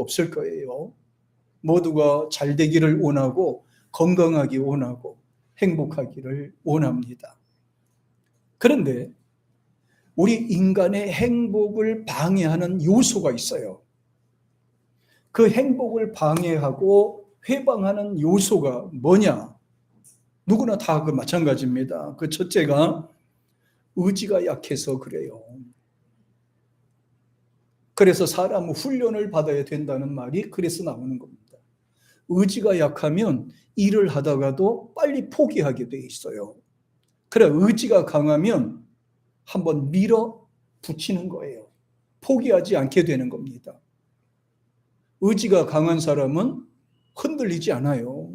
없을 거예요. 모두가 잘 되기를 원하고 건강하기 원하고 행복하기를 원합니다. 그런데 우리 인간의 행복을 방해하는 요소가 있어요. 그 행복을 방해하고 회방하는 요소가 뭐냐? 누구나 다 그 마찬가지입니다. 그 첫째가 의지가 약해서 그래요. 그래서 사람은 훈련을 받아야 된다는 말이 그래서 나오는 겁니다. 의지가 약하면 일을 하다가도 빨리 포기하게 돼 있어요. 그래, 의지가 강하면 한번 밀어붙이는 거예요. 포기하지 않게 되는 겁니다. 의지가 강한 사람은 흔들리지 않아요.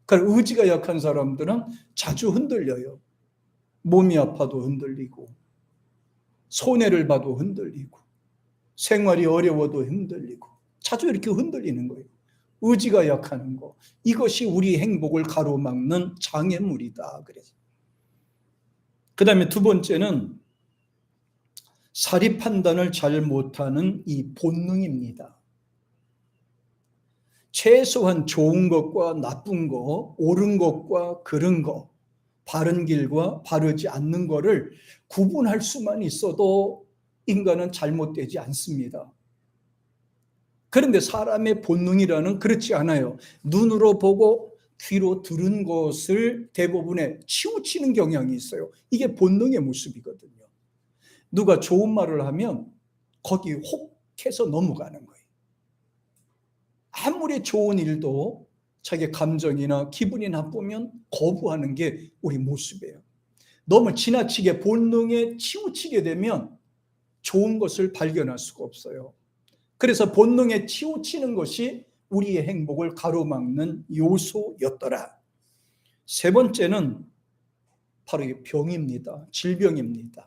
그러니까 의지가 약한 사람들은 자주 흔들려요. 몸이 아파도 흔들리고, 손해를 봐도 흔들리고, 생활이 어려워도 흔들리고, 자주 이렇게 흔들리는 거예요. 의지가 약한 거. 이것이 우리 행복을 가로막는 장애물이다. 그래서. 그 다음에 두 번째는 사리 판단을 잘 못하는 이 본능입니다. 최소한 좋은 것과 나쁜 것, 옳은 것과 그른 것, 바른 길과 바르지 않는 것을 구분할 수만 있어도 인간은 잘못되지 않습니다. 그런데 사람의 본능이라는 그렇지 않아요. 눈으로 보고 귀로 들은 것을 대부분에 치우치는 경향이 있어요. 이게 본능의 모습이거든요. 누가 좋은 말을 하면 거기 혹해서 넘어가는 거예요. 아무리 좋은 일도 자기 감정이나 기분이 나쁘면 거부하는 게 우리 모습이에요. 너무 지나치게 본능에 치우치게 되면 좋은 것을 발견할 수가 없어요. 그래서 본능에 치우치는 것이 우리의 행복을 가로막는 요소였더라. 세 번째는 바로 병입니다. 질병입니다.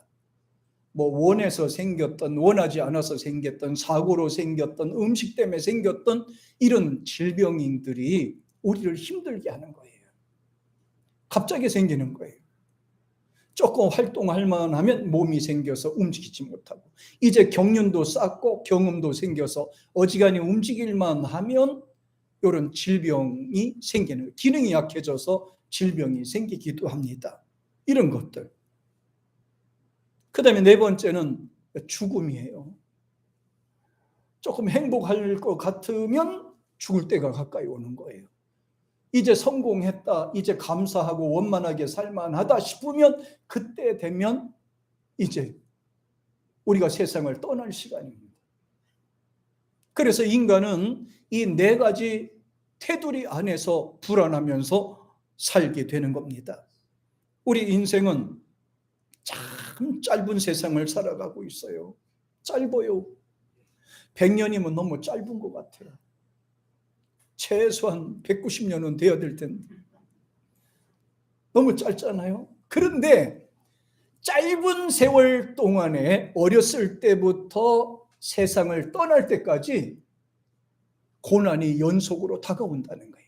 원해서 생겼던, 원하지 않아서 생겼던, 사고로 생겼던, 음식 때문에 생겼던 이런 질병들이 우리를 힘들게 하는 거예요. 갑자기 생기는 거예요. 조금 활동할 만하면 몸이 생겨서 움직이지 못하고, 이제 경륜도 쌓고 경험도 생겨서 어지간히 움직일만 하면 이런 질병이 생기는, 기능이 약해져서 질병이 생기기도 합니다. 이런 것들. 그 다음에 네 번째는 죽음이에요. 조금 행복할 것 같으면 죽을 때가 가까이 오는 거예요. 이제 성공했다, 이제 감사하고 원만하게 살만하다 싶으면 그때 되면 이제 우리가 세상을 떠날 시간입니다. 그래서 인간은 이 네 가지 테두리 안에서 불안하면서 살게 되는 겁니다. 우리 인생은 참 짧은 세상을 살아가고 있어요. 짧아요. 100년이면 너무 짧은 것 같아요. 최소한 190년은 되어야 될 텐데 너무 짧잖아요. 그런데 짧은 세월 동안에 어렸을 때부터 세상을 떠날 때까지 고난이 연속으로 다가온다는 거예요.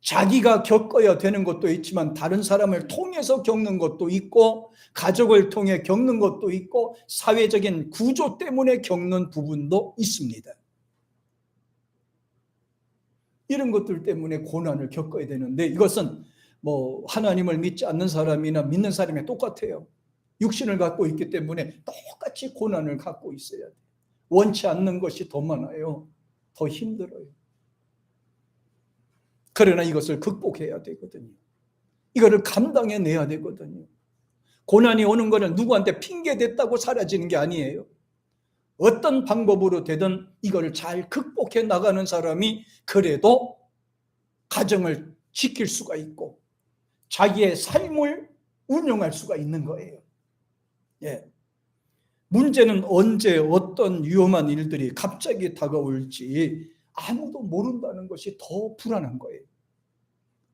자기가 겪어야 되는 것도 있지만 다른 사람을 통해서 겪는 것도 있고, 가족을 통해 겪는 것도 있고, 사회적인 구조 때문에 겪는 부분도 있습니다. 이런 것들 때문에 고난을 겪어야 되는데, 이것은 하나님을 믿지 않는 사람이나 믿는 사람이 똑같아요. 육신을 갖고 있기 때문에 똑같이 고난을 갖고 있어야 돼요. 원치 않는 것이 더 많아요. 더 힘들어요. 그러나 이것을 극복해야 되거든요. 이거를 감당해내야 되거든요. 고난이 오는 것은 누구한테 핑계댔다고 사라지는 게 아니에요. 어떤 방법으로 되든 이걸 잘 극복해 나가는 사람이 그래도 가정을 지킬 수가 있고 자기의 삶을 운영할 수가 있는 거예요. 예. 문제는 언제 어떤 위험한 일들이 갑자기 다가올지 아무도 모른다는 것이 더 불안한 거예요.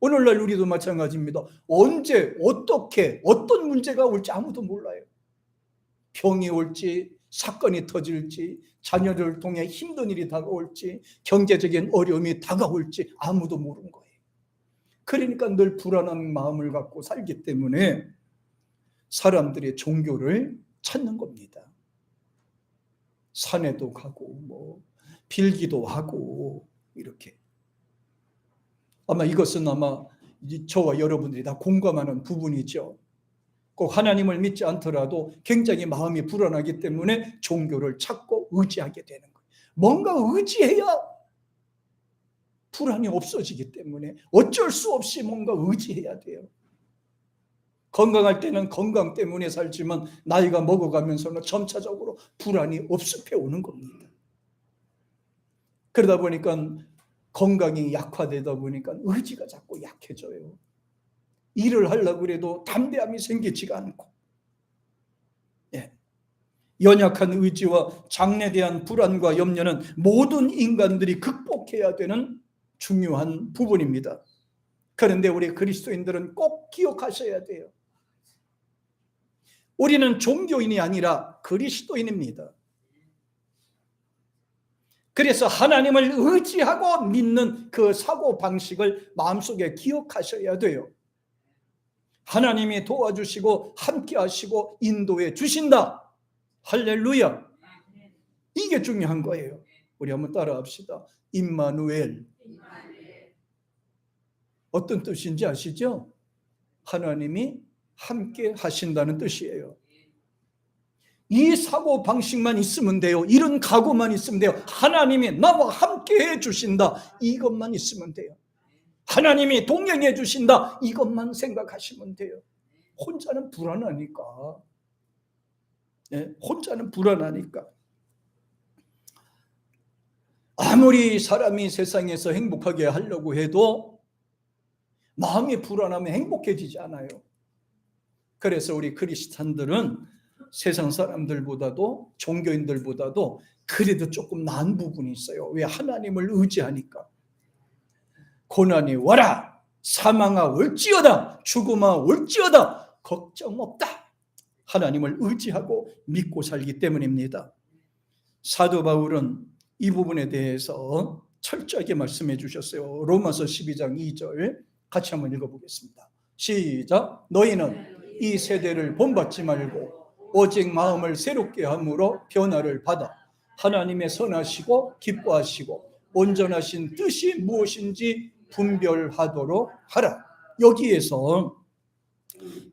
오늘날 우리도 마찬가지입니다. 언제 어떻게 어떤 문제가 올지 아무도 몰라요. 병이 올지, 사건이 터질지, 자녀를 통해 힘든 일이 다가올지, 경제적인 어려움이 다가올지 아무도 모르는 거예요. 그러니까 늘 불안한 마음을 갖고 살기 때문에 사람들이 종교를 찾는 겁니다. 산에도 가고 빌기도 하고 이렇게. 아마 이것은 아마 저와 여러분들이 다 공감하는 부분이죠. 꼭 하나님을 믿지 않더라도 굉장히 마음이 불안하기 때문에 종교를 찾고 의지하게 되는 거예요. 뭔가 의지해야 불안이 없어지기 때문에 어쩔 수 없이 뭔가 의지해야 돼요. 건강할 때는 건강 때문에 살지만 나이가 먹어가면서는 점차적으로 불안이 엄습해 오는 겁니다. 그러다 보니까 건강이 약화되다 보니까 의지가 자꾸 약해져요. 일을 하려고 해도 담대함이 생기지가 않고, 연약한 의지와 장래에 대한 불안과 염려는 모든 인간들이 극복해야 되는 중요한 부분입니다. 그런데 우리 그리스도인들은 꼭 기억하셔야 돼요. 우리는 종교인이 아니라 그리스도인입니다. 그래서 하나님을 의지하고 믿는 그 사고방식을 마음속에 기억하셔야 돼요. 하나님이 도와주시고 함께 하시고 인도해 주신다. 할렐루야. 이게 중요한 거예요. 우리 한번 따라합시다. 임마누엘. 어떤 뜻인지 아시죠? 하나님이 함께 하신다는 뜻이에요. 이 사고 방식만 있으면 돼요. 이런 각오만 있으면 돼요. 하나님이 나와 함께 해주신다. 이것만 있으면 돼요. 하나님이 동행해 주신다. 이것만 생각하시면 돼요. 혼자는 불안하니까. 혼자는 불안하니까. 아무리 사람이 세상에서 행복하게 하려고 해도 마음이 불안하면 행복해지지 않아요. 그래서 우리 크리스찬들은 세상 사람들보다도 종교인들보다도 그래도 조금 나은 부분이 있어요. 왜? 하나님을 의지하니까. 고난이 와라, 사망아 올지어다, 죽음아 올지어다, 걱정 없다. 하나님을 의지하고 믿고 살기 때문입니다. 사도 바울은 이 부분에 대해서 철저하게 말씀해 주셨어요. 로마서 12장 2절 같이 한번 읽어보겠습니다. 시작. 너희는 이 세대를 본받지 말고 오직 마음을 새롭게 함으로 변화를 받아 하나님의 선하시고 기뻐하시고 온전하신 뜻이 무엇인지 분별하도록 하라. 여기에서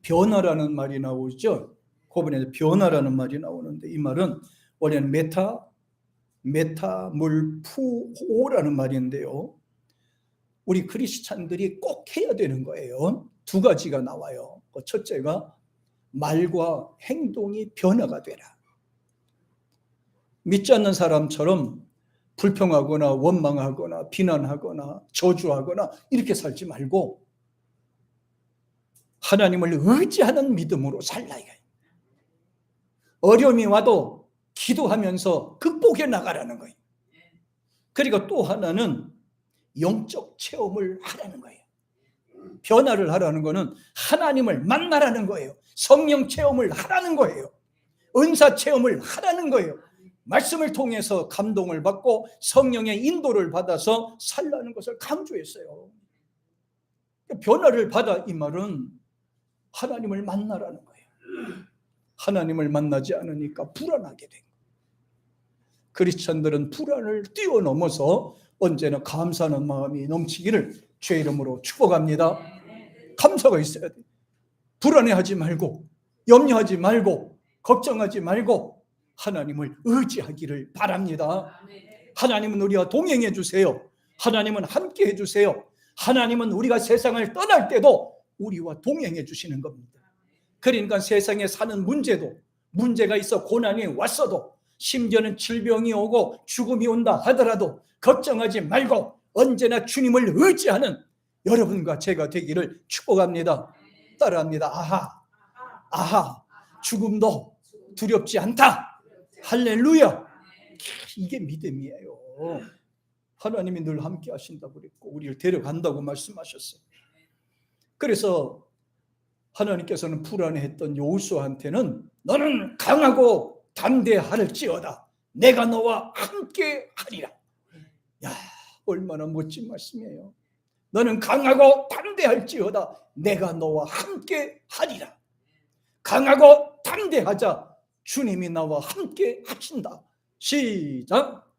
변화라는 말이 나오죠. 고번에 변화라는 말이 나오는데 이 말은 원래는 메타몰푸오라는 말인데요. 우리 크리스찬들이 꼭 해야 되는 거예요. 두 가지가 나와요. 첫째가 말과 행동이 변화가 되라. 믿지 않는 사람처럼 불평하거나 원망하거나 비난하거나 저주하거나 이렇게 살지 말고 하나님을 의지하는 믿음으로 살라. 어려움이 와도 기도하면서 극복해 나가라는 거예요. 그리고 또 하나는 영적 체험을 하라는 거예요. 변화를 하라는 거는 하나님을 만나라는 거예요. 성령 체험을 하라는 거예요. 은사 체험을 하라는 거예요. 말씀을 통해서 감동을 받고 성령의 인도를 받아서 살라는 것을 강조했어요. 변화를 받아 이 말은 하나님을 만나라는 거예요. 하나님을 만나지 않으니까 불안하게 된 거예요. 크리스천들은 불안을 뛰어넘어서 언제나 감사하는 마음이 넘치기를 주의 이름으로 축복합니다. 감사가 있어야 돼요. 불안해하지 말고 염려하지 말고 걱정하지 말고 하나님을 의지하기를 바랍니다. 하나님은 우리와 동행해 주세요. 하나님은 함께 해주세요. 하나님은 우리가 세상을 떠날 때도 우리와 동행해 주시는 겁니다. 그러니까 세상에 사는 문제가 있어 고난이 왔어도 심지어는 질병이 오고 죽음이 온다 하더라도 걱정하지 말고 언제나 주님을 의지하는 여러분과 제가 되기를 축복합니다. 따라합니다. 아하, 죽음도 두렵지 않다. 할렐루야. 이게 믿음이에요. 하나님이 늘 함께 하신다고 그랬고 우리를 데려간다고 말씀하셨어요. 그래서 하나님께서는 불안해했던 여호수아한테는 너는 강하고 담대할지어다. 내가 너와 함께 하리라. 야, 얼마나 멋진 말씀이에요. 너는 강하고 담대할지어다. 내가 너와 함께 하리라. 강하고 담대하자. 주님이 나와 함께 하신다. 시작.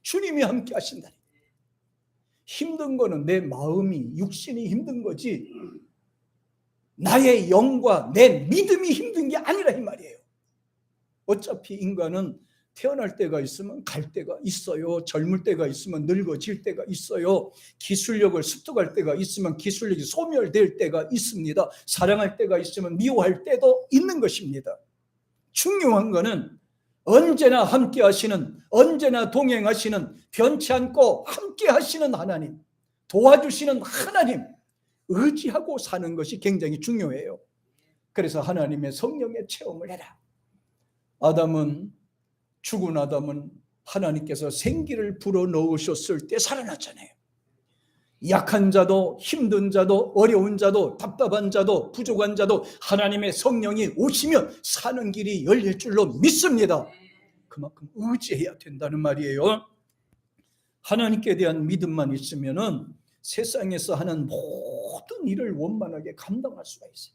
주님이 함께 하신다니. 힘든 거는 내 마음이, 육신이 힘든 거지 나의 영과 내 믿음이 힘든 게 아니라 이 말이에요. 어차피 인간은 태어날 때가 있으면 갈 때가 있어요. 젊을 때가 있으면 늙어질 때가 있어요. 기술력을 습득할 때가 있으면 기술력이 소멸될 때가 있습니다. 사랑할 때가 있으면 미워할 때도 있는 것입니다. 중요한 거는 언제나 함께 하시는, 언제나 동행하시는, 변치 않고 함께 하시는 하나님, 도와주시는 하나님 의지하고 사는 것이 굉장히 중요해요. 그래서 하나님의 성령의 체험을 해라. 죽은 아담은 하나님께서 생기를 불어넣으셨을 때 살아났잖아요. 약한 자도 힘든 자도 어려운 자도 답답한 자도 부족한 자도 하나님의 성령이 오시면 사는 길이 열릴 줄로 믿습니다. 그만큼 의지해야 된다는 말이에요. 하나님께 대한 믿음만 있으면은 세상에서 하는 모든 일을 원만하게 감당할 수가 있어요.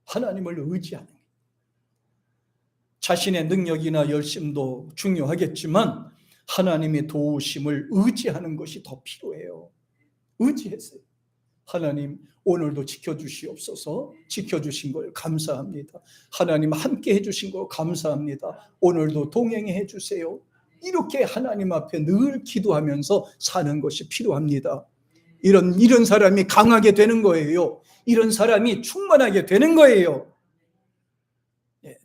하나님을 의지하는 게. 자신의 능력이나 열심도 중요하겠지만 하나님의 도우심을 의지하는 것이 더 필요해요. 의지했어요. 하나님 오늘도 지켜주시옵소서. 지켜주신 걸 감사합니다. 하나님 함께 해주신 거 감사합니다. 오늘도 동행해 주세요. 이렇게 하나님 앞에 늘 기도하면서 사는 것이 필요합니다. 이런 사람이 강하게 되는 거예요. 이런 사람이 충만하게 되는 거예요. 예.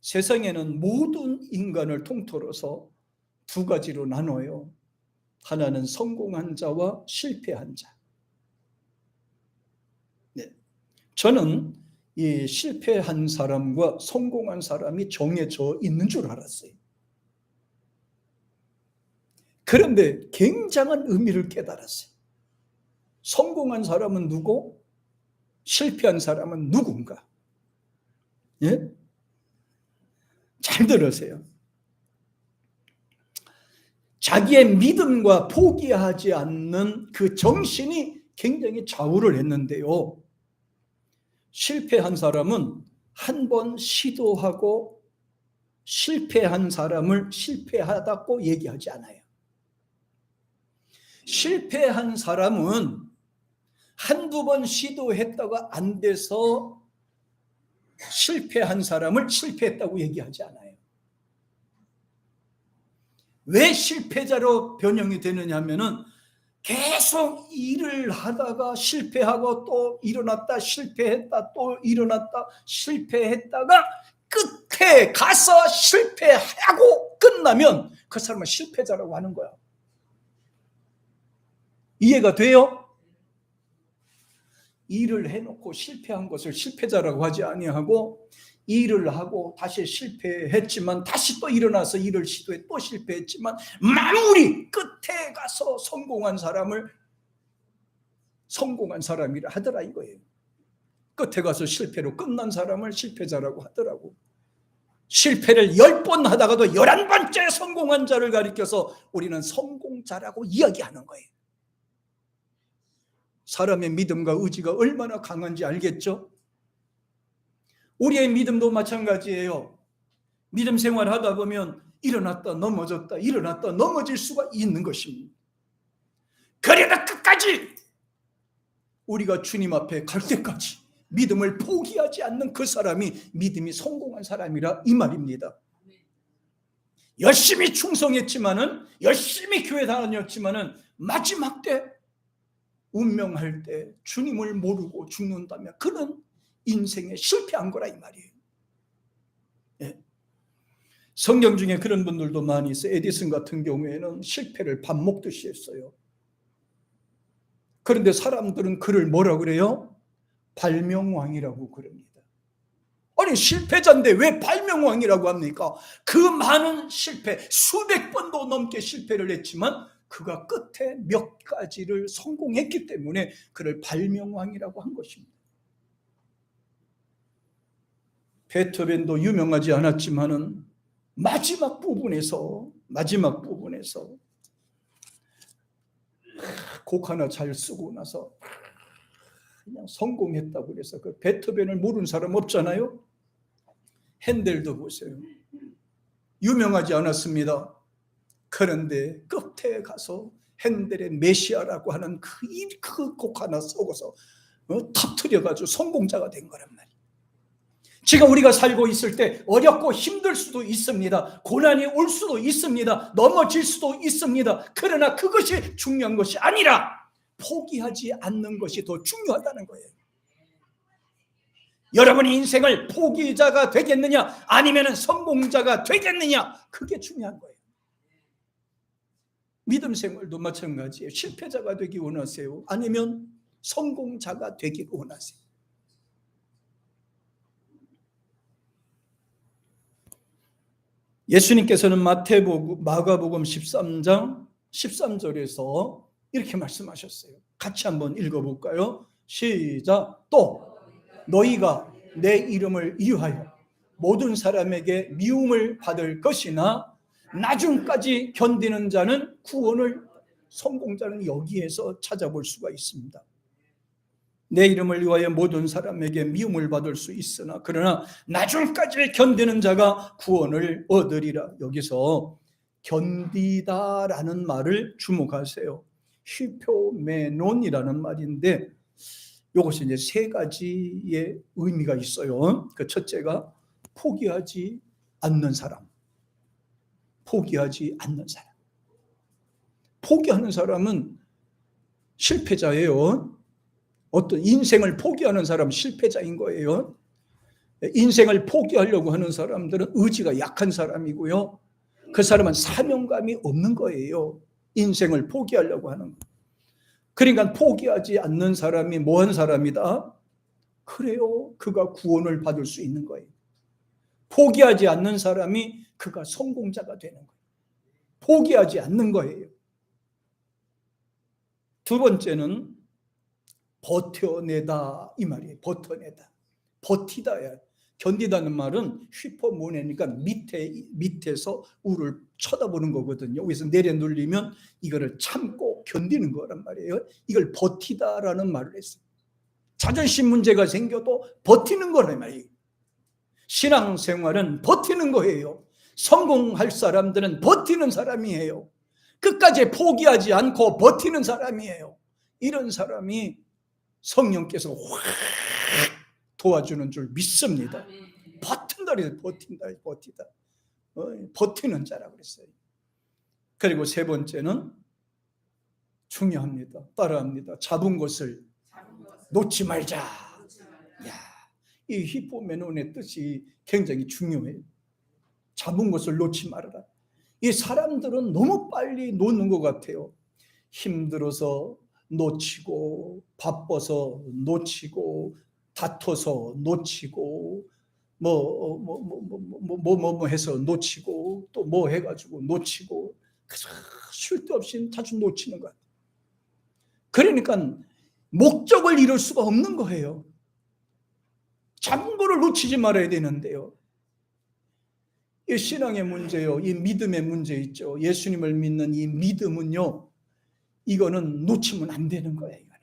세상에는 모든 인간을 통틀어서 두 가지로 나눠요. 하나는 성공한 자와 실패한 자. 네. 저는 이 실패한 사람과 성공한 사람이 정해져 있는 줄 알았어요. 그런데 굉장한 의미를 깨달았어요. 성공한 사람은 누구? 실패한 사람은 누군가? 예? 잘 들으세요. 자기의 믿음과 포기하지 않는 그 정신이 굉장히 좌우를 했는데요. 실패한 사람은 한 번 시도하고 실패한 사람을 실패하다고 얘기하지 않아요. 실패한 사람은 한두 번 시도했다가 안 돼서 실패한 사람을 실패했다고 얘기하지 않아요. 왜 실패자로 변형이 되느냐 하면은 계속 일을 하다가 실패하고 또 일어났다 실패했다 또 일어났다 실패했다가 끝에 가서 실패하고 끝나면 그 사람은 실패자라고 하는 거야. 이해가 돼요? 일을 해놓고 실패한 것을 실패자라고 하지 아니하고 일을 하고 다시 실패했지만 다시 또 일어나서 일을 시도해 또 실패했지만 마무리 끝에 가서 성공한 사람을 성공한 사람이라 하더라 이거예요. 끝에 가서 실패로 끝난 사람을 실패자라고 하더라고. 실패를 10번 하다가도 11번째 성공한 자를 가리켜서 우리는 성공자라고 이야기하는 거예요. 사람의 믿음과 의지가 얼마나 강한지 알겠죠? 우리의 믿음도 마찬가지예요. 믿음 생활을 하다 보면 일어났다 넘어졌다 일어났다 넘어질 수가 있는 것입니다. 그러나 끝까지 우리가 주님 앞에 갈 때까지 믿음을 포기하지 않는 그 사람이 믿음이 성공한 사람이라 이 말입니다. 열심히 충성했지만은 열심히 교회 다녔지만은 마지막 때 운명할 때 주님을 모르고 죽는다면 그는 인생에 실패한 거라 이 말이에요. 예. 성경 중에 그런 분들도 많이 있어요. 에디슨 같은 경우에는 실패를 밥 먹듯이 했어요. 그런데 사람들은 그를 뭐라 그래요? 발명왕이라고 그럽니다. 아니 실패자인데 왜 발명왕이라고 합니까? 그 많은 실패, 수백 번도 넘게 실패를 했지만 그가 끝에 몇 가지를 성공했기 때문에 그를 발명왕이라고 한 것입니다. 베토벤도 유명하지 않았지만은 마지막 부분에서 곡 하나 잘 쓰고 나서 그냥 성공했다고 그래서 그 베토벤을 모르는 사람 없잖아요. 핸델도 보세요. 유명하지 않았습니다. 그런데 끝에 가서 핸델의 메시아라고 하는 그 곡 하나 썩어서 터뜨려가지고 성공자가 된 거란 말이에요. 지금 우리가 살고 있을 때 어렵고 힘들 수도 있습니다. 고난이 올 수도 있습니다. 넘어질 수도 있습니다. 그러나 그것이 중요한 것이 아니라 포기하지 않는 것이 더 중요하다는 거예요. 여러분의 인생을 포기자가 되겠느냐 아니면 성공자가 되겠느냐, 그게 중요한 거예요. 믿음 생활도 마찬가지예요. 실패자가 되기 원하세요? 아니면 성공자가 되기를 원하세요? 예수님께서는 마가복음 13장 13절에서 이렇게 말씀하셨어요. 같이 한번 읽어볼까요? 시작. 또 너희가 내 이름을 위하여 모든 사람에게 미움을 받을 것이나 나중까지 견디는 자는 구원을, 성공자는 여기에서 찾아볼 수가 있습니다. 내 이름을 위하여 모든 사람에게 미움을 받을 수 있으나 그러나 나중까지 견디는 자가 구원을 얻으리라. 여기서 견디다라는 말을 주목하세요. 히포메논이라는 말인데 이것이 이제 세 가지의 의미가 있어요. 그 첫째가 포기하지 않는 사람. 포기하지 않는 사람. 포기하는 사람은 실패자예요. 어떤 인생을 포기하는 사람은 실패자인 거예요. 인생을 포기하려고 하는 사람들은 의지가 약한 사람이고요. 그 사람은 사명감이 없는 거예요. 인생을 포기하려고 하는 거. 그러니까 포기하지 않는 사람이 뭐한 사람이다? 그래요. 그가 구원을 받을 수 있는 거예요. 포기하지 않는 사람이 그가 성공자가 되는 거예요. 포기하지 않는 거예요. 두 번째는 버텨내다, 이 말이에요. 버텨내다. 버티다야. 견디다는 말은 휘퍼모네니까 밑에서 우를 쳐다보는 거거든요. 여기서 내려눌리면 이거를 참고 견디는 거란 말이에요. 이걸 버티다라는 말을 했어요. 자존심 문제가 생겨도 버티는 거란 말이에요. 신앙생활은 버티는 거예요. 성공할 사람들은 버티는 사람이에요. 끝까지 포기하지 않고 버티는 사람이에요. 이런 사람이 성령께서 확 도와주는 줄 믿습니다. 버틴다 그래서 버티다. 버티는 자라고 그랬어요. 그리고 세 번째는 중요합니다. 따라합니다. 잡은 것을 놓지 말자. 야, 이 히포메논의 뜻이 굉장히 중요해요. 잡은 것을 놓지 말아라. 이 사람들은 너무 빨리 놓는 것 같아요. 힘들어서 놓치고, 바빠서 놓치고, 다퉈서 놓치고, 뭐 해서 놓치고, 또 뭐 해가지고 놓치고, 쉴 데 없이 자주 놓치는 것 같아요. 그러니까 목적을 이룰 수가 없는 거예요. 잡은 거를 놓치지 말아야 되는데요. 이 신앙의 문제요, 이 믿음의 문제 있죠. 예수님을 믿는 이 믿음은요, 이거는 놓치면 안 되는 거예요. 이거는.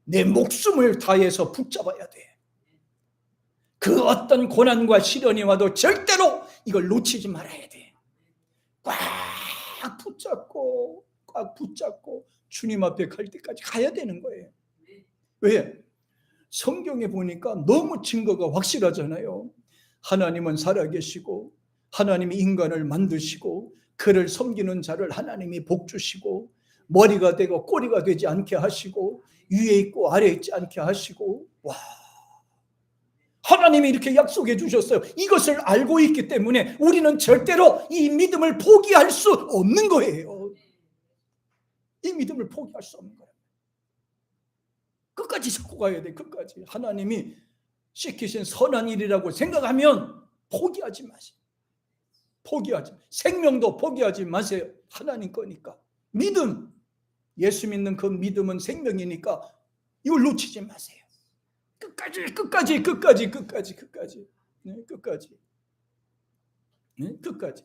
내 목숨을 다해서 붙잡아야 돼. 그 어떤 고난과 시련이 와도 절대로 이걸 놓치지 말아야 돼. 꽉 붙잡고 주님 앞에 갈 때까지 가야 되는 거예요. 왜? 성경에 보니까 너무 증거가 확실하잖아요. 하나님은 살아계시고 하나님이 인간을 만드시고 그를 섬기는 자를 하나님이 복주시고 머리가 되고 꼬리가 되지 않게 하시고 위에 있고 아래에 있지 않게 하시고, 와, 하나님이 이렇게 약속해 주셨어요. 이것을 알고 있기 때문에 우리는 절대로 이 믿음을 포기할 수 없는 거예요. 이 믿음을 포기할 수 없는 거예요. 끝까지 잡고 가야 돼. 끝까지. 하나님이 시키신 선한 일이라고 생각하면 포기하지 마세요. 포기하지. 생명도 포기하지 마세요. 하나님 거니까. 믿음, 예수 믿는 그 믿음은 생명이니까 이걸 놓치지 마세요. 끝까지. 네, 끝까지. 네, 끝까지.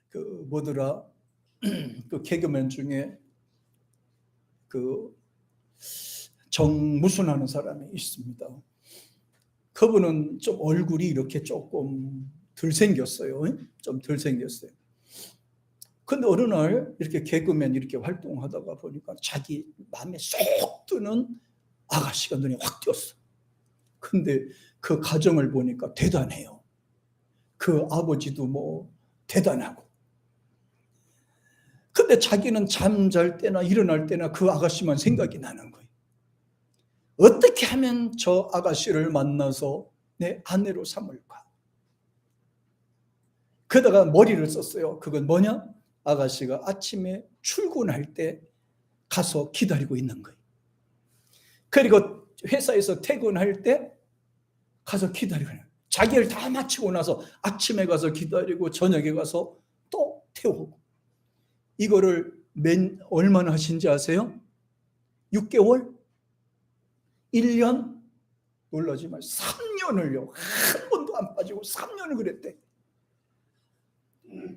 그 뭐더라? 그 개그맨 중에 그 정무순 하는 사람이 있습니다. 그분은 좀 얼굴이 이렇게 조금 덜 생겼어요. 좀 덜 생겼어요. 근데 어느 날 이렇게 개그맨 이렇게 활동하다가 보니까 자기 마음에 쏙 드는 아가씨가 눈에 확 띄었어. 근데 그 가정을 보니까 대단해요. 그 아버지도 뭐 대단하고. 근데 자기는 잠잘 때나 일어날 때나 그 아가씨만 생각이 나는 거예요. 어떻게 하면 저 아가씨를 만나서 내 아내로 삼을까? 그러다가 머리를 썼어요. 그건 뭐냐? 아가씨가 아침에 출근할 때 가서 기다리고 있는 거예요. 그리고 회사에서 퇴근할 때 가서 기다리고 있는 거예요. 자기 일 다 마치고 나서 아침에 가서 기다리고 저녁에 가서 또 태우고. 이거를 얼마나 하신지 아세요? 6개월? 1년? 놀라지 마세요. 3년을요. 한 번도 안 빠지고 3년을 그랬대.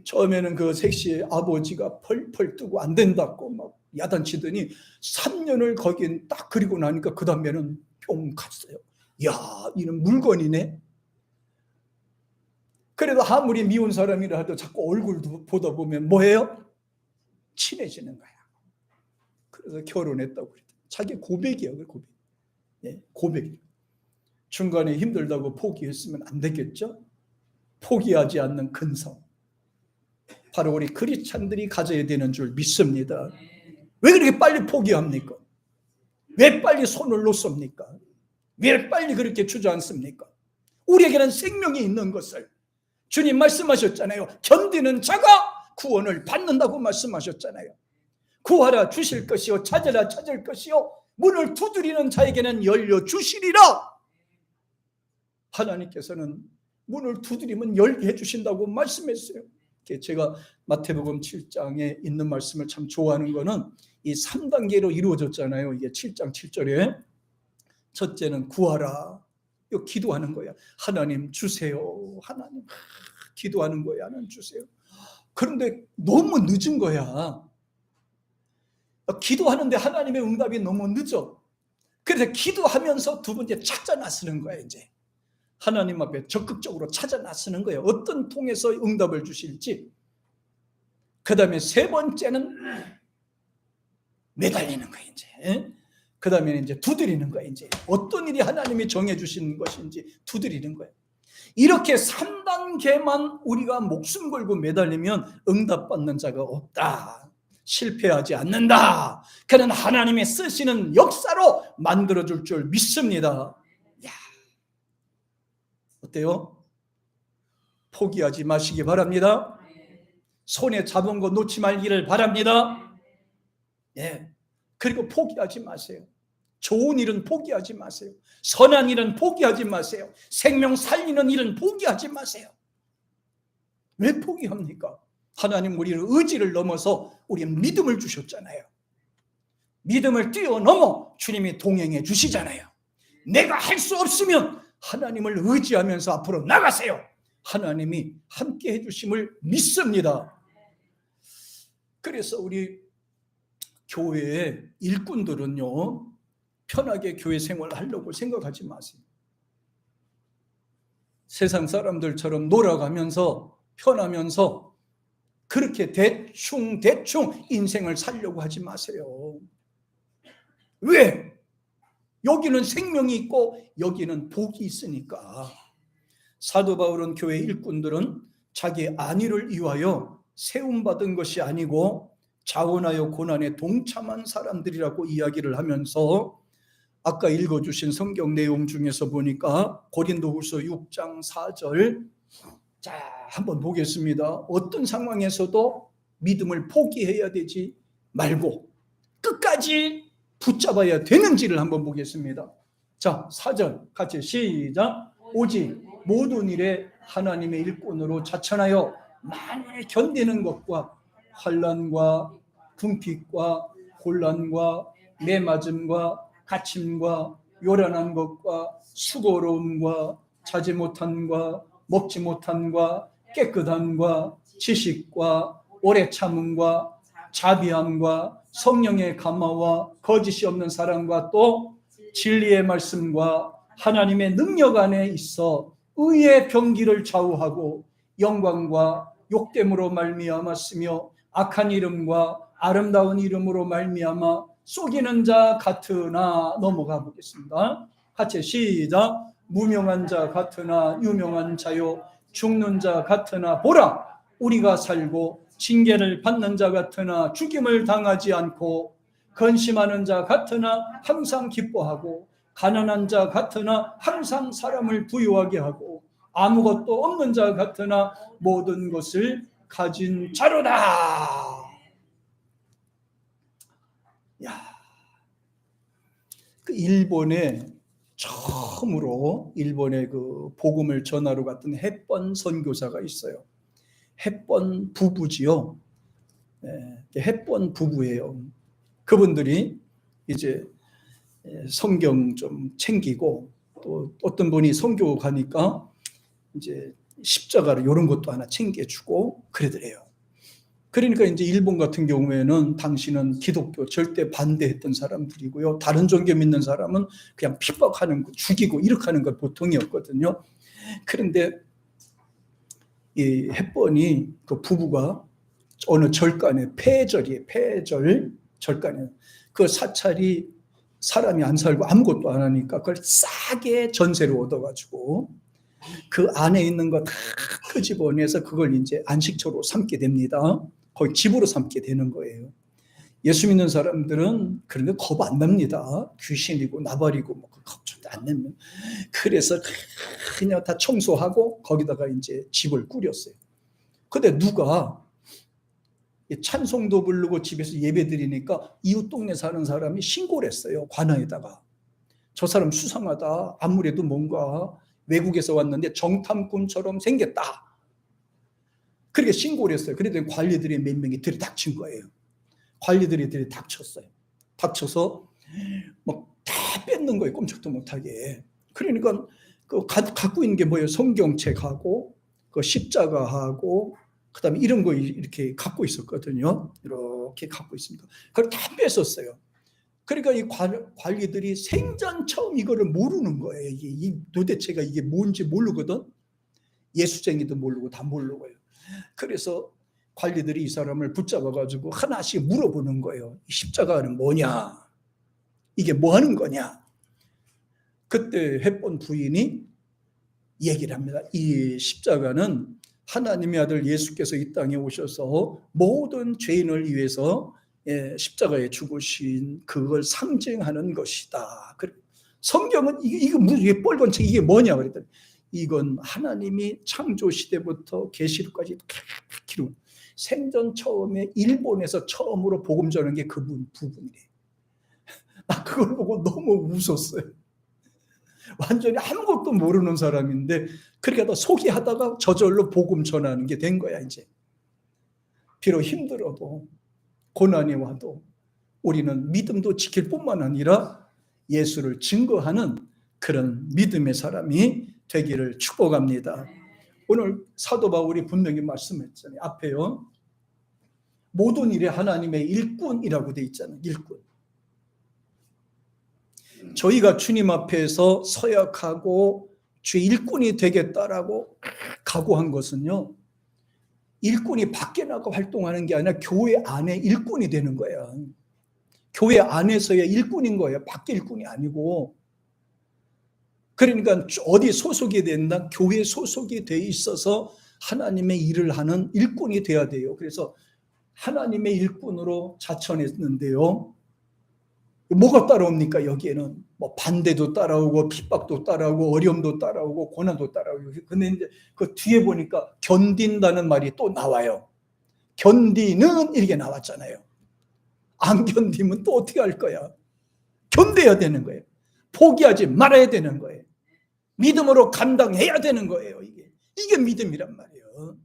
처음에는 그 섹시의 아버지가 펄펄 뜨고 안 된다고 막 야단치더니 3년을 거긴 딱 그리고 나니까 그 다음에는 뿅 갔어요. 야, 이는 물건이네. 그래도 아무리 미운 사람이라 해도 자꾸 얼굴 보다 보면 뭐예요? 친해지는 거야. 그래서 결혼했다고 그랬죠. 자기 고백이야, 고백. 예, 고백. 중간에 힘들다고 포기했으면 안 되겠죠? 포기하지 않는 근성. 바로 우리 크리스찬들이 가져야 되는 줄 믿습니다. 왜 그렇게 빨리 포기합니까? 왜 빨리 손을 놓습니까? 왜 빨리 그렇게 주저앉습니까? 우리에게는 생명이 있는 것을 주님 말씀하셨잖아요. 견디는 자가 구원을 받는다고 말씀하셨잖아요. 구하라 주실 것이요 찾으라 찾을 것이요 문을 두드리는 자에게는 열려주시리라. 하나님께서는 문을 두드리면 열게 해주신다고 말씀했어요. 제가 마태복음 7장에 있는 말씀을 참 좋아하는 거는 이 3단계로 이루어졌잖아요. 이게 7장 7절에 첫째는 구하라. 이거 기도하는 거야. 하나님 주세요. 하나님 기도하는 거야. 하나님 주세요. 그런데 너무 늦은 거야. 기도하는데 하나님의 응답이 너무 늦어. 그래서 기도하면서 두 번째 찾아 나서는 거야. 이제 하나님 앞에 적극적으로 찾아 나서는 거예요. 어떤 통해서 응답을 주실지. 그 다음에 세 번째는 매달리는 거예요. 이제 그 다음에 이제 두드리는 거예요. 이제 어떤 일이 하나님이 정해주신 것인지 두드리는 거예요. 이렇게 3단계만 우리가 목숨 걸고 매달리면 응답받는 자가 없다. 실패하지 않는다. 그는 하나님의 쓰시는 역사로 만들어줄 줄 믿습니다. 야, 어때요? 포기하지 마시기 바랍니다. 손에 잡은 거 놓지 말기를 바랍니다. 예. 그리고 포기하지 마세요. 좋은 일은 포기하지 마세요. 선한 일은 포기하지 마세요. 생명 살리는 일은 포기하지 마세요. 왜 포기합니까? 하나님 우리를 의지를 넘어서 우리는 믿음을 주셨잖아요. 믿음을 뛰어넘어 주님이 동행해 주시잖아요. 내가 할 수 없으면 하나님을 의지하면서 앞으로 나가세요. 하나님이 함께 해주심을 믿습니다. 그래서 우리 교회의 일꾼들은요, 편하게 교회 생활을 하려고 생각하지 마세요. 세상 사람들처럼 놀아가면서 편하면서 그렇게 대충 인생을 살려고 하지 마세요. 왜? 여기는 생명이 있고 여기는 복이 있으니까. 사도 바울은 교회 일꾼들은 자기 안위를 위하여 세움받은 것이 아니고 자원하여 고난에 동참한 사람들이라고 이야기를 하면서 아까 읽어주신 성경 내용 중에서 보니까 고린도후서 6장 4절, 자 한번 보겠습니다. 어떤 상황에서도 믿음을 포기해야 되지 말고 끝까지 붙잡아야 되는지를 한번 보겠습니다. 자 4절 같이 시작. 오직 모든 일에 하나님의 일꾼으로 자천하여 만일 견디는 것과 환난과 궁핍과 곤란과 매맞음과 갇힘과 요란한 것과 수고로움과 자지 못함과 먹지 못함과 깨끗함과 지식과 오래 참음과 자비함과 성령의 감화와 거짓이 없는 사랑과 또 진리의 말씀과 하나님의 능력 안에 있어 의의 병기를 좌우하고 영광과 욕됨으로 말미암았으며 악한 이름과 아름다운 이름으로 말미암아 속이는 자 같으나, 넘어가 보겠습니다. 같이 시작. 무명한 자 같으나 유명한 자요, 죽는 자 같으나 보라, 우리가 살고 징계를 받는 자 같으나 죽임을 당하지 않고, 근심하는 자 같으나 항상 기뻐하고, 가난한 자 같으나 항상 사람을 부유하게 하고, 아무것도 없는 자 같으나 모든 것을 가진 자로다. 야, 그 일본에 처음으로 일본에 그 복음을 전하러 갔던 햇번 선교사가 있어요. 햇번 부부지요. 네, 햇번 부부예요. 그분들이 이제 성경 좀 챙기고, 또 어떤 분이 선교 가니까 이제 십자가를 이런 것도 하나 챙겨주고 그러더래요. 그러니까 이제 일본 같은 경우에는 당시는 기독교 절대 반대했던 사람들이고요, 다른 종교 믿는 사람은 그냥 핍박하는 거, 죽이고 이렇게 하는 걸 보통이었거든요. 그런데 이 햇번이 그 부부가 어느 절간에 폐절이에요. 폐절 절간에 그 사찰이 사람이 안 살고 아무것도 안 하니까 그걸 싸게 전세로 얻어가지고 그 안에 있는 거 다 끄집어내서 그걸 이제 안식처로 삼게 됩니다. 거의 집으로 삼게 되는 거예요. 예수 믿는 사람들은 그런 거 겁 안 납니다. 귀신이고 나발이고 뭐 겁 절대 안 내면. 그래서 그냥 다 청소하고 거기다가 이제 집을 꾸렸어요. 근데 누가 찬송도 부르고 집에서 예배 드리니까 이웃 동네 사는 사람이 신고를 했어요. 관아에다가. 저 사람 수상하다. 아무래도 뭔가 외국에서 왔는데 정탐꾼처럼 생겼다. 그렇게 신고를 했어요. 그랬더니 관리들이 몇 명이 들이닥친 거예요. 관리들이 들이닥쳤어요. 닥쳐서 막 다 뺏는 거예요. 꼼짝도 못하게. 그러니까 그 갖고 있는 게 뭐예요? 성경책하고 그 십자가하고 그다음에 이런 거 이렇게 갖고 있었거든요. 이렇게 갖고 있습니다. 그걸 다 뺏었어요. 그러니까 이 관리들이 생전 처음 이거를 모르는 거예요. 이게 도대체가 이게 뭔지 모르거든. 예수쟁이도 모르고 다 모르고요. 그래서 관리들이 이 사람을 붙잡아가지고 하나씩 물어보는 거예요. 이 십자가는 뭐냐? 이게 뭐 하는 거냐? 그때 햇본 부인이 얘기를 합니다. 이 십자가는 하나님의 아들 예수께서 이 땅에 오셔서 모든 죄인을 위해서 십자가에 죽으신 그걸 상징하는 것이다. 성경은 이게 뻘건 책 이게 뭐냐 그랬더니 이건 하나님이 창조 시대부터 계시록까지 기록 생전 처음에 일본에서 처음으로 복음 전한 게 그 부분이래. 나 그걸 보고 너무 웃었어요. 완전히 아무것도 모르는 사람인데 그렇게 소개하다가 저절로 복음 전하는 게 된 거야. 이제 비록 힘들어도 고난이 와도 우리는 믿음도 지킬 뿐만 아니라 예수를 증거하는 그런 믿음의 사람이 되기를 축복합니다. 오늘 사도 바울이 분명히 말씀했잖아요. 앞에요. 모든 일에 하나님의 일꾼이라고 돼 있잖아요. 일꾼. 저희가 주님 앞에서 서약하고 주의 일꾼이 되겠다라고 각오한 것은요, 일꾼이 밖에 나가 활동하는 게 아니라 교회 안에 일꾼이 되는 거야. 교회 안에서의 일꾼인 거예요. 밖에 일꾼이 아니고. 그러니까 어디 소속이 된다? 교회 소속이 돼 있어서 하나님의 일을 하는 일꾼이 돼야 돼요. 그래서 하나님의 일꾼으로 자천했는데요. 뭐가 따라옵니까? 여기에는 뭐 반대도 따라오고 핍박도 따라오고 어려움도 따라오고 고난도 따라오고. 근데 이제 그 뒤에 보니까 견딘다는 말이 또 나와요. 견디는 이렇게 나왔잖아요. 안 견디면 또 어떻게 할 거야? 견뎌야 되는 거예요. 포기하지 말아야 되는 거예요. 믿음으로 감당해야 되는 거예요. 이게 믿음이란 말이에요.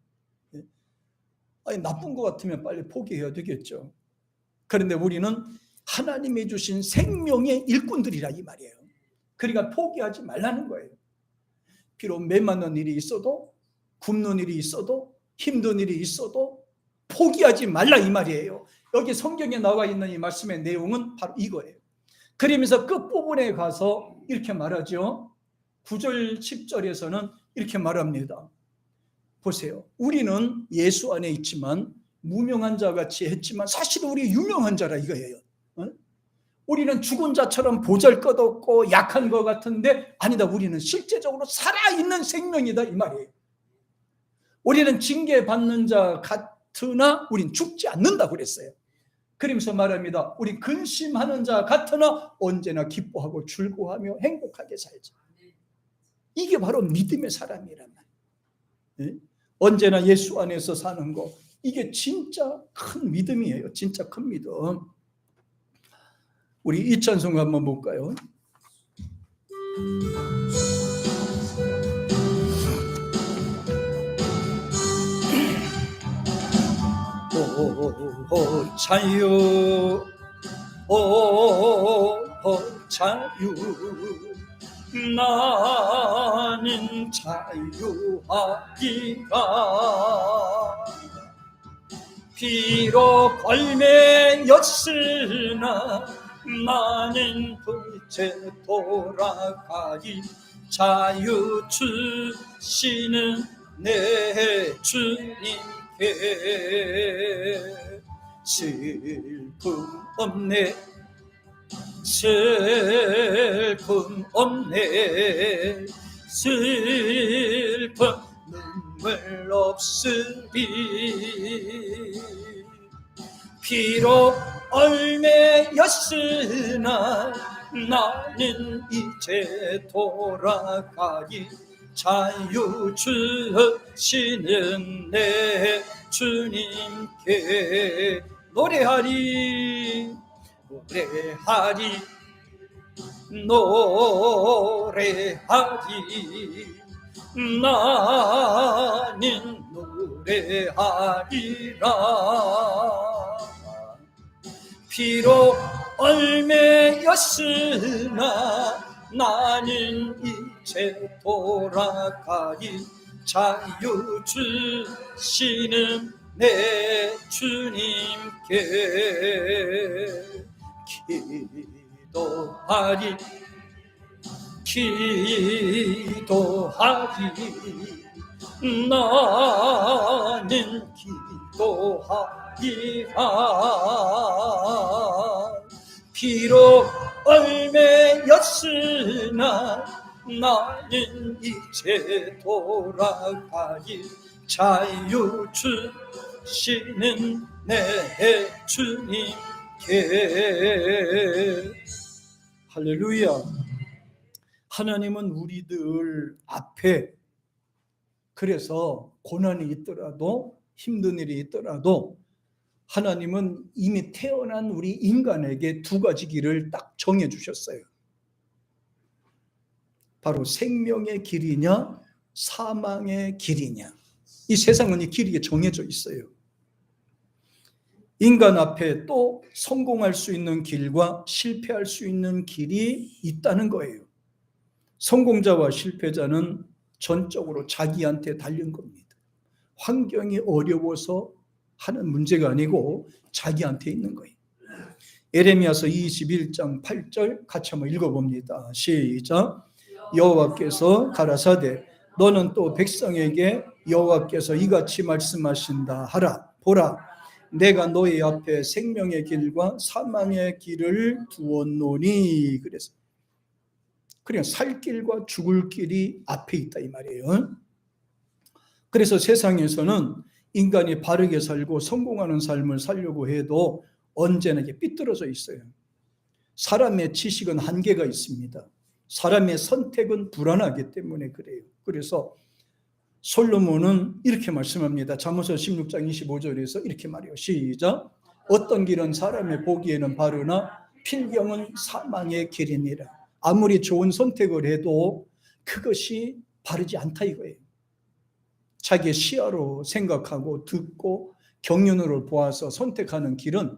아니, 나쁜 것 같으면 빨리 포기해야 되겠죠. 그런데 우리는 하나님이 주신 생명의 일꾼들이라 이 말이에요. 그러니까 포기하지 말라는 거예요. 비록 매맞는 일이 있어도, 굶는 일이 있어도, 힘든 일이 있어도 포기하지 말라 이 말이에요. 여기 성경에 나와 있는 이 말씀의 내용은 바로 이거예요. 그러면서 끝부분에 가서 이렇게 말하죠. 9절 10절에서는 이렇게 말합니다. 보세요. 우리는 예수 안에 있지만 무명한 자 같이 했지만 사실 우리 유명한 자라 이거예요. 우리는 죽은 자처럼 보잘것없고 약한 것 같은데 아니다, 우리는 실제적으로 살아있는 생명이다 이 말이에요. 우리는 징계받는 자 같으나 우린 죽지 않는다고 그랬어요. 그러면서 말합니다. 우리 근심하는 자 같으나 언제나 기뻐하고 즐거워하며 행복하게 살자. 이게 바로 믿음의 사람이란 말이에요. 언제나 예수 안에서 사는 거, 이게 진짜 큰 믿음이에요. 진짜 큰 믿음. 우리 이 찬송 한번 볼까요? 오 자유, 오 자유, 나는 자유하리라. 비록 얽매였으나 나는 이제 돌아가리. 자유 주시는 내 주님께 슬픔 없네, 슬픔 없네, 슬픔 눈물 없으리. 비록 얽매였으나 나는 이제 돌아가리. 자유 주시는 내 주님께 노래하리, 노래하리, 노래하리. 나는 노래하리라. 비록 얽매였으나 나는 이제 돌아가리. 자유 주시는 내 주님께 기도하리, 기도하리. 나는 기도하리라. 비록 얽매였으나 나는 이제 돌아가리. 자유 주시는 내 주님께. 할렐루야. 하나님은 우리들 앞에, 그래서 고난이 있더라도 힘든 일이 있더라도 하나님은 이미 태어난 우리 인간에게 두 가지 길을 딱 정해 주셨어요. 바로 생명의 길이냐 사망의 길이냐. 이 세상은 이 길이 정해져 있어요. 인간 앞에 또 성공할 수 있는 길과 실패할 수 있는 길이 있다는 거예요. 성공자와 실패자는 전적으로 자기한테 달린 겁니다. 환경이 어려워서 하는 문제가 아니고 자기한테 있는 거예요. 예레미야서 21장 8절 같이 한번 읽어봅니다. 시작. 여호와께서 가라사대 너는 또 백성에게 여호와께서 이같이 말씀하신다 하라. 보라, 내가 너희 앞에 생명의 길과 사망의 길을 두었노니. 그래서 그냥 살 길과 죽을 길이 앞에 있다 이 말이에요. 그래서 세상에서는 인간이 바르게 살고 성공하는 삶을 살려고 해도 언제나 이게 삐뚤어져 있어요. 사람의 지식은 한계가 있습니다. 사람의 선택은 불안하기 때문에 그래요. 그래서 솔로몬은 이렇게 말씀합니다. 잠언서 16장 25절에서 이렇게 말해요. 시작. 어떤 길은 사람의 보기에는 바르나 필경은 사망의 길이니라. 아무리 좋은 선택을 해도 그것이 바르지 않다 이거예요. 자기의 시야로 생각하고 듣고 경륜으로 보아서 선택하는 길은